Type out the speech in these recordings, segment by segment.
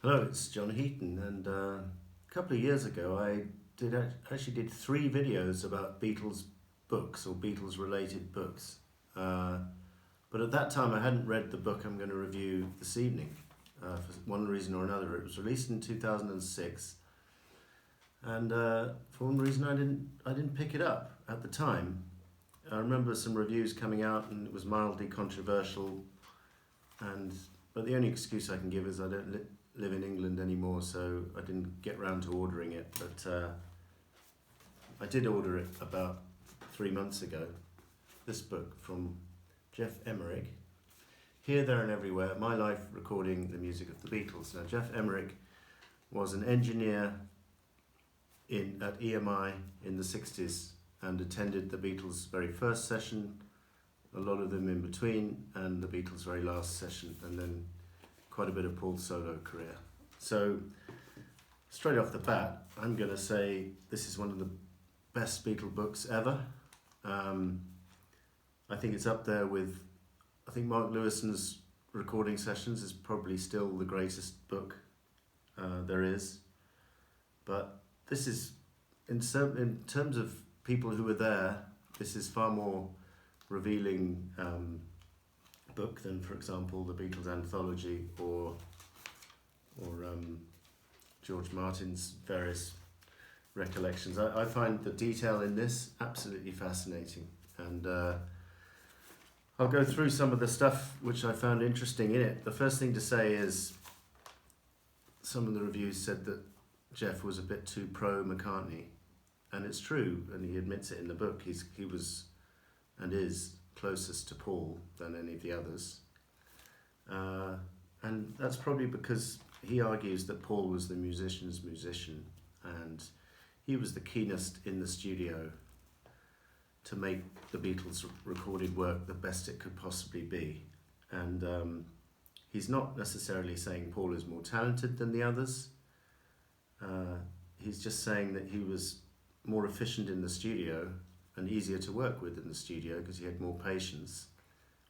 Hello, it's John Heaton, and a couple of years ago actually did three videos about Beatles books or Beatles related books. Uh, but at that time, I hadn't read the book I'm going to review this evening for one reason or another. It was released in 2006, and for one reason, I didn't pick it up at the time. I remember some reviews coming out, and it was mildly controversial. And but the only excuse I can give is I don't live in England anymore, so I didn't get round to ordering it. But I did order it about 3 months ago. This book from Geoff Emerick, Here, There and Everywhere, My Life Recording the Music of the Beatles. Now, Geoff Emerick was an engineer at EMI in the 60s and attended the Beatles' very first session, a lot of them in between, and the Beatles' very last session, and then quite a bit of Paul's solo career. So, straight off the bat, I'm going to say this is one of the best Beatle books ever. I think it's up there with, I think Mark Lewison's Recording Sessions is probably still the greatest book there is. But this is, in terms of people who were there, this is far more revealing book than, for example, the Beatles anthology or George Martin's various recollections. I find the detail in this absolutely fascinating, and I'll go through some of the stuff which I found interesting in it. The first thing to say is some of the reviews said that Geoff was a bit too pro McCartney, and it's true, and he admits it in the book. He was and is closest to Paul than any of the others. And that's probably because he argues that Paul was the musician's musician, and he was the keenest in the studio to make the Beatles' recorded work the best it could possibly be. And he's not necessarily saying Paul is more talented than the others. He's just saying that he was more efficient in the studio and easier to work with in the studio because he had more patience,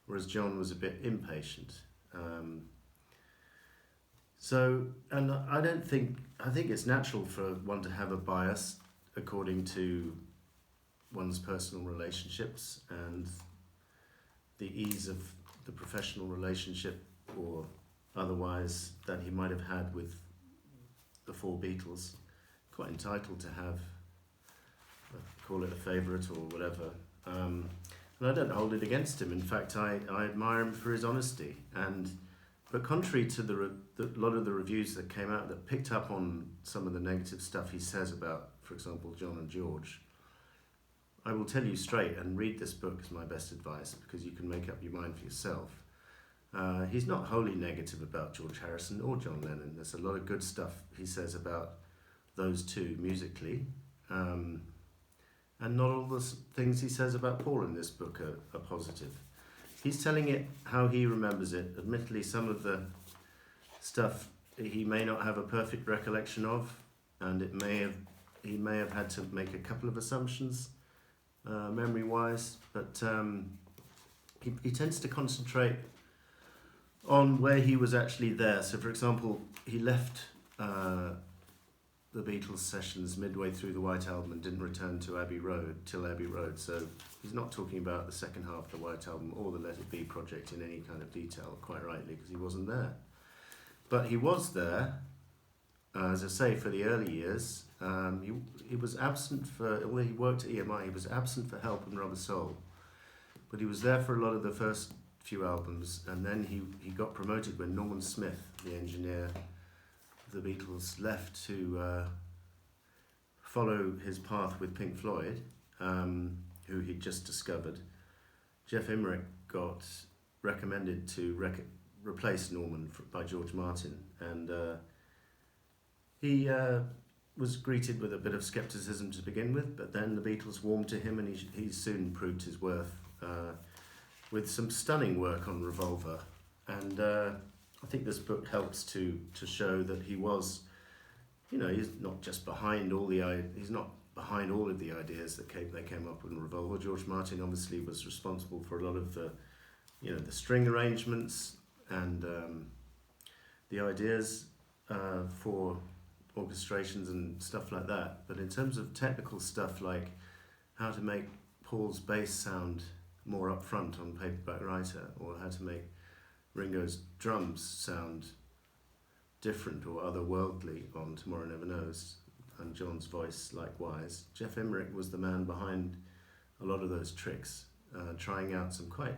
whereas John was a bit impatient. And I think it's natural for one to have a bias according to one's personal relationships and the ease of the professional relationship or otherwise that he might have had with the four Beatles. Quite entitled to have, call it a favourite or whatever. And I don't hold it against him. In fact, I admire him for his honesty. But contrary to the lot of the reviews that came out that picked up on some of the negative stuff he says about, for example, John and George, I will tell you straight, and read this book is my best advice because you can make up your mind for yourself. He's not wholly negative about George Harrison or John Lennon. There's a lot of good stuff he says about those two musically. And not all the things he says about Paul in this book are positive. He's telling it how he remembers it. Admittedly, some of the stuff he may not have a perfect recollection of, and he may have had to make a couple of assumptions, memory-wise. But he tends to concentrate on where he was actually there. So, for example, he left the Beatles sessions midway through the White Album and didn't return to Abbey Road. So he's not talking about the second half of the White Album or the Let It Be project in any kind of detail, quite rightly, because he wasn't there. But he was there, as I say, for the early years. He was absent although he worked at EMI, he was absent for Help and Rubber Soul. But he was there for a lot of the first few albums, and then he got promoted when Norman Smith, the engineer, the Beatles, left to follow his path with Pink Floyd, who he'd just discovered. Geoff Emerick got recommended to replace Norman by George Martin, and he was greeted with a bit of scepticism to begin with, but then the Beatles warmed to him, and he soon proved his worth with some stunning work on Revolver. And I think this book helps to show that he was, he's not just behind all he's not behind all of the ideas that they came up with in Revolver. George Martin obviously was responsible for a lot of the string arrangements and the ideas, for orchestrations and stuff like that. But in terms of technical stuff like how to make Paul's bass sound more upfront on Paperback Writer, or how to make Ringo's drums sound different or otherworldly on Tomorrow Never Knows, and John's voice likewise, Geoff Emerick was the man behind a lot of those tricks, trying out some quite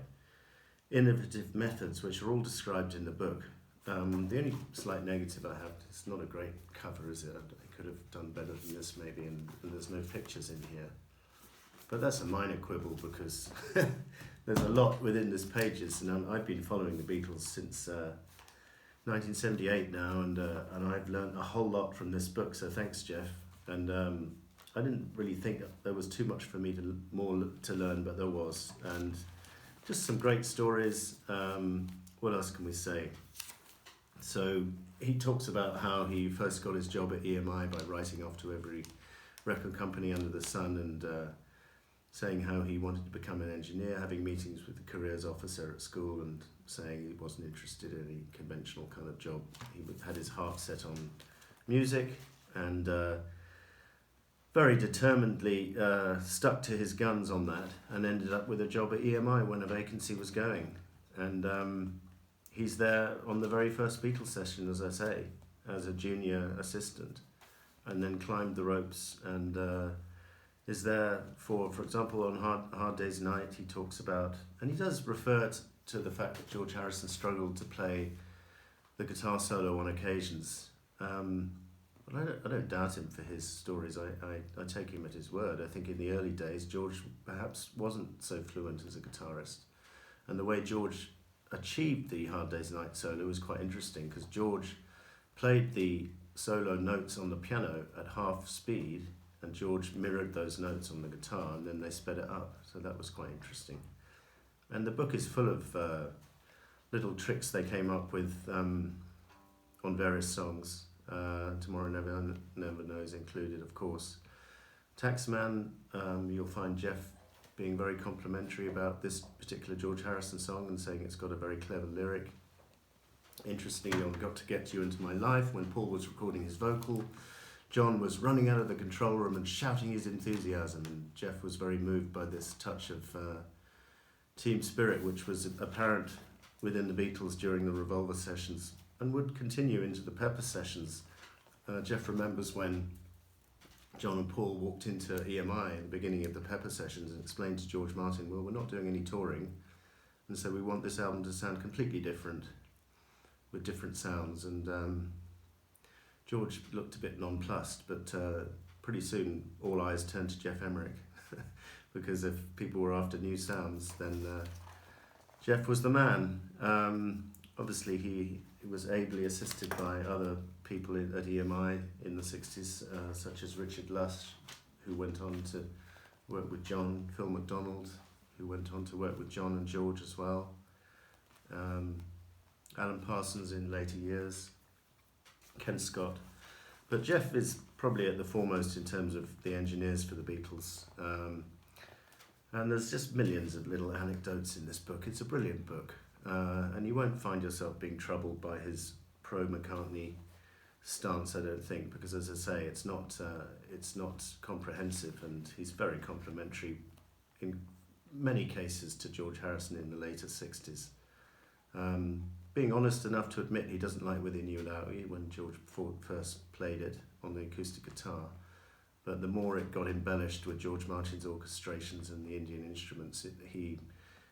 innovative methods which are all described in the book. The only slight negative I have, it's not a great cover, is it? I could have done better than this maybe, and there's no pictures in here. But that's a minor quibble because there's a lot within this pages, and I've been following the Beatles since 1978 now, and I've learned a whole lot from this book, so thanks, Geoff. And I didn't really think there was too much for me more to learn, but there was. And just some great stories. What else can we say? So he talks about how he first got his job at EMI by writing off to every record company under the sun, and saying how he wanted to become an engineer, having meetings with the careers officer at school and saying he wasn't interested in any conventional kind of job. He had his heart set on music, and very determinedly stuck to his guns on that, and ended up with a job at EMI when a vacancy was going. And he's there on the very first Beatles session, as I say, as a junior assistant, and then climbed the ropes and is there for example, on Hard Day's Night, he talks about, and he does refer to the fact that George Harrison struggled to play the guitar solo on occasions. But I don't doubt him for his stories. I take him at his word. I think in the early days, George perhaps wasn't so fluent as a guitarist. And the way George achieved the Hard Day's Night solo was quite interesting, because George played the solo notes on the piano at half speed, and George mirrored those notes on the guitar, and then they sped it up. So that was quite interesting. And the book is full of little tricks they came up with on various songs. Tomorrow Never Knows included, of course. Taxman, you'll find Geoff being very complimentary about this particular George Harrison song and saying it's got a very clever lyric. Interestingly, on Got to Get You Into My Life, when Paul was recording his vocal, John was running out of the control room and shouting his enthusiasm, and Geoff was very moved by this touch of team spirit, which was apparent within the Beatles during the Revolver sessions and would continue into the Pepper sessions. Geoff remembers when John and Paul walked into EMI at the beginning of the Pepper sessions and explained to George Martin, well, we're not doing any touring, and so we want this album to sound completely different, with different sounds. And George looked a bit nonplussed, but pretty soon all eyes turned to Geoff Emerick, because if people were after new sounds, then Geoff was the man. Obviously, he was ably assisted by other people at EMI in the 60s, such as Richard Lush, who went on to work with John, Phil MacDonald, who went on to work with John and George as well, Alan Parsons in later years, Ken Scott. But Geoff is probably at the foremost in terms of the engineers for the Beatles. And there's just millions of little anecdotes in this book. It's a brilliant book. And you won't find yourself being troubled by his pro-McCartney stance, I don't think, because as I say, it's not comprehensive, and he's very complimentary in many cases to George Harrison in the later 60s. Being honest enough to admit he doesn't like Within You Without You when George first played it on the acoustic guitar, but the more it got embellished with George Martin's orchestrations and the Indian instruments, he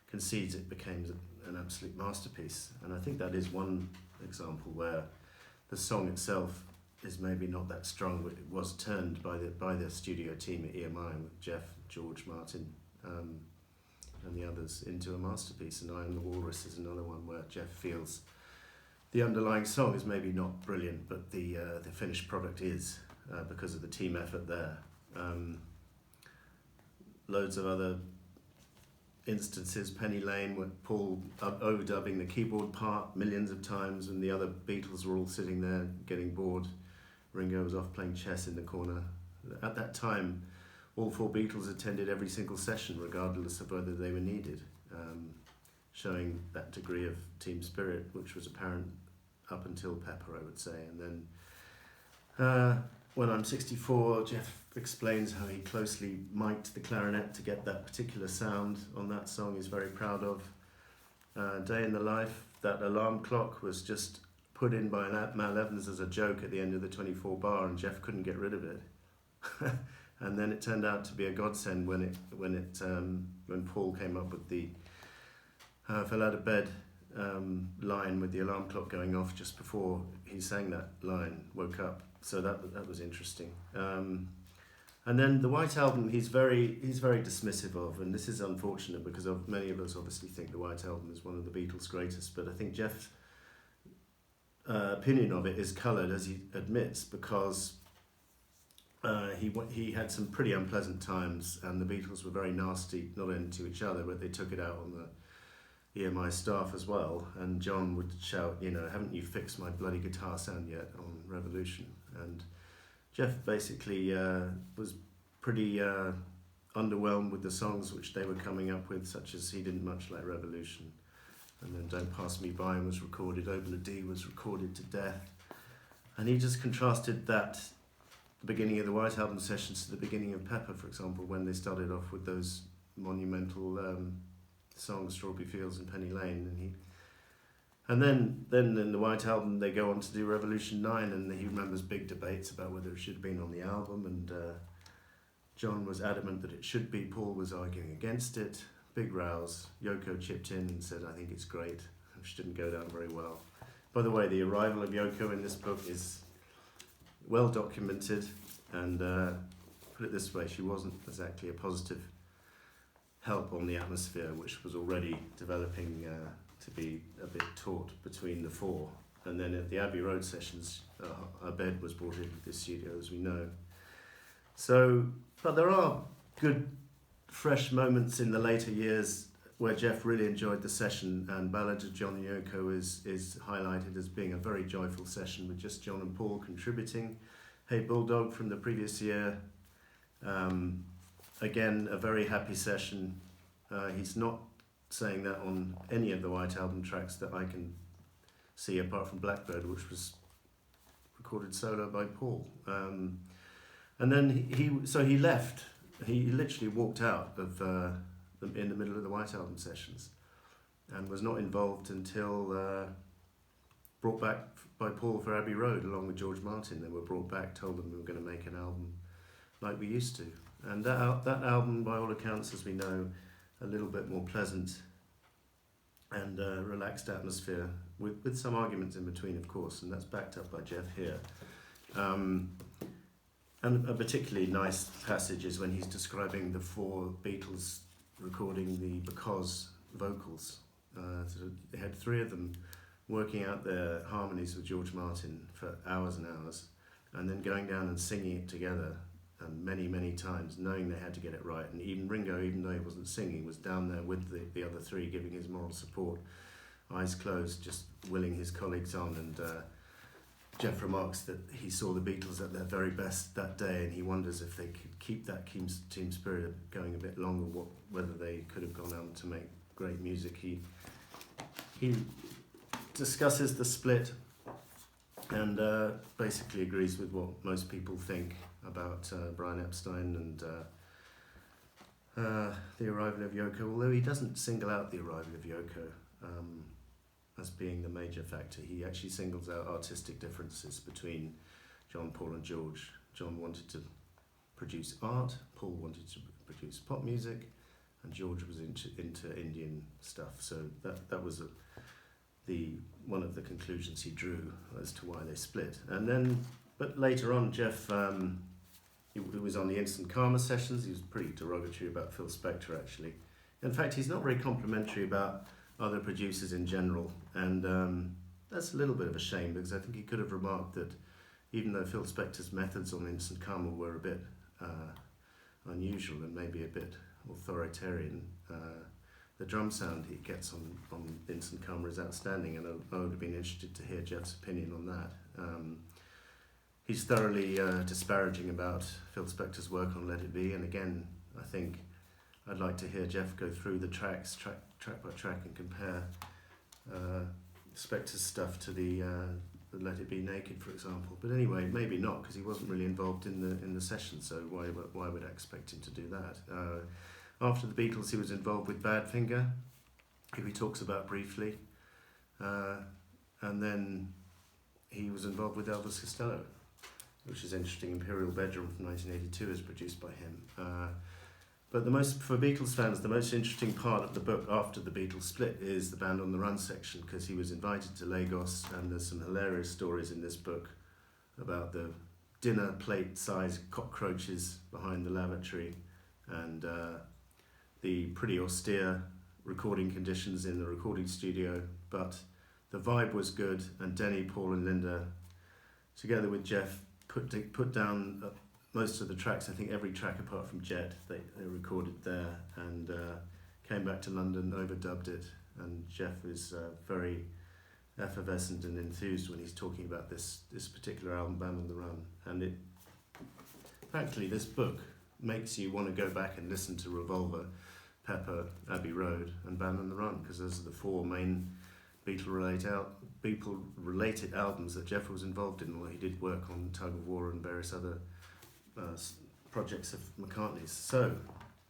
concedes it became an absolute masterpiece. And I think that is one example where the song itself is maybe not that strong, but it was turned by the studio team at EMI with Geoff, George Martin, and the others into a masterpiece. And I Am the Walrus is another one where Geoff feels the underlying song is maybe not brilliant, but the finished product is, because of the team effort there. Loads of other instances, Penny Lane, with Paul overdubbing the keyboard part millions of times, and the other Beatles were all sitting there getting bored. Ringo was off playing chess in the corner. At that time, all four Beatles attended every single session, regardless of whether they were needed, showing that degree of team spirit, which was apparent up until Pepper, I would say. And then when I'm 64, Geoff explains how he closely mic'd the clarinet to get that particular sound on that song he's very proud of. Day in the Life, that alarm clock was just put in by Mal Evans as a joke at the end of the 24 bar, and Geoff couldn't get rid of it. And then it turned out to be a godsend when Paul came up with the fell out of bed line with the alarm clock going off just before he sang that line, woke up. So that was interesting. And then the White Album, he's very dismissive of, and this is unfortunate because many of us obviously think the White Album is one of the Beatles' greatest, but I think Geoff's opinion of it is coloured, as he admits, because he had some pretty unpleasant times, and the Beatles were very nasty, not only to each other, but they took it out on the EMI staff as well. And John would shout, haven't you fixed my bloody guitar sound yet on Revolution? And Geoff basically was pretty underwhelmed with the songs which they were coming up with, such as he didn't much like Revolution. And then Don't Pass Me By was recorded, Open a D was recorded to death. And he just contrasted that, the beginning of the White Album sessions to the beginning of Pepper, for example, when they started off with those monumental songs, Strawberry Fields and Penny Lane. And then in the White Album they go on to do Revolution 9, and he remembers big debates about whether it should have been on the album, and John was adamant that it should be, Paul was arguing against it, big rows. Yoko chipped in and said, I think it's great, which didn't go down very well. By the way, the arrival of Yoko in this book is well documented, and put it this way, she wasn't exactly a positive help on the atmosphere, which was already developing to be a bit taut between the four. And then at the Abbey Road sessions, a bed was brought into the studio, as we know. So, but there are good, fresh moments in the later years where Geoff really enjoyed the session, and Ballad of John and Yoko is highlighted as being a very joyful session with just John and Paul contributing. Hey Bulldog from the previous year, again, a very happy session. He's not saying that on any of the White Album tracks that I can see, apart from Blackbird, which was recorded solo by Paul. And then he left. He literally walked out of in the middle of the White Album sessions, and was not involved until brought back by Paul for Abbey Road along with George Martin. They were brought back, told them we were going to make an album like we used to. And that album, by all accounts, as we know, a little bit more pleasant and relaxed atmosphere, with some arguments in between, of course, and that's backed up by Geoff here. And a particularly nice passage is when he's describing the four Beatles recording the Because vocals. So they had three of them working out their harmonies with George Martin for hours and hours, and then going down and singing it together many, many times, knowing they had to get it right. And even Ringo, even though he wasn't singing, was down there with the other three, giving his moral support, eyes closed, just willing his colleagues on. And Geoff remarks that he saw the Beatles at their very best that day, and he wonders if they could keep that team spirit going a bit longer, whether they could have gone on to make great music. He discusses the split and basically agrees with what most people think about Brian Epstein and the arrival of Yoko, although he doesn't single out the arrival of Yoko as being the major factor. He actually singles out artistic differences between John, Paul and George. John wanted to produce art, Paul wanted to produce pop music, and George was into Indian stuff. So that was one of the conclusions he drew as to why they split. And then, but later on, Geoff, he was on the Instant Karma sessions. He was pretty derogatory about Phil Spector, actually. In fact, he's not very complimentary about other producers in general, and that's a little bit of a shame, because I think he could have remarked that even though Phil Spector's methods on Instant Karma were a bit unusual and maybe a bit authoritarian, the drum sound he gets on Instant Karma is outstanding, and I would have been interested to hear Geoff's opinion on that. He's thoroughly disparaging about Phil Spector's work on Let It Be, and again, I think I'd like to hear Geoff go through the tracks, track by track, and compare Spector's stuff to the Let It Be Naked, for example. But anyway, maybe not, because he wasn't really involved in the session. So why would I expect him to do that? After the Beatles, he was involved with Badfinger, who he talks about briefly, and then he was involved with Elvis Costello, which is interesting. Imperial Bedroom from 1982 is produced by him. But for Beatles fans, the most interesting part of the book after the Beatles split is the Band on the Run section, because he was invited to Lagos, and there's some hilarious stories in this book about the dinner plate-sized cockroaches behind the lavatory, and the pretty austere recording conditions in the recording studio. But the vibe was good, and Denny, Paul and Linda, together with Geoff, put down most of the tracks. I think every track apart from Jet they recorded there, and came back to London, overdubbed it, and Geoff is very effervescent and enthused when he's talking about this particular album, Band on the Run. And actually this book makes you want to go back and listen to Revolver, Pepper, Abbey Road and Band on the Run, because those are the four main Beatle-related albums that Geoff was involved in, although he did work on Tug of War and various other projects of McCartney's. So,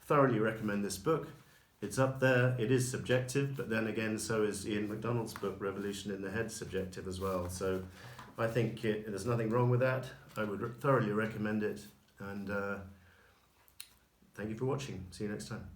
thoroughly recommend this book. It's up there. It is subjective, but then again, so is Ian MacDonald's book, Revolution in the Head, subjective as well. So, I think there's nothing wrong with that. I would thoroughly recommend it, and thank you for watching. See you next time.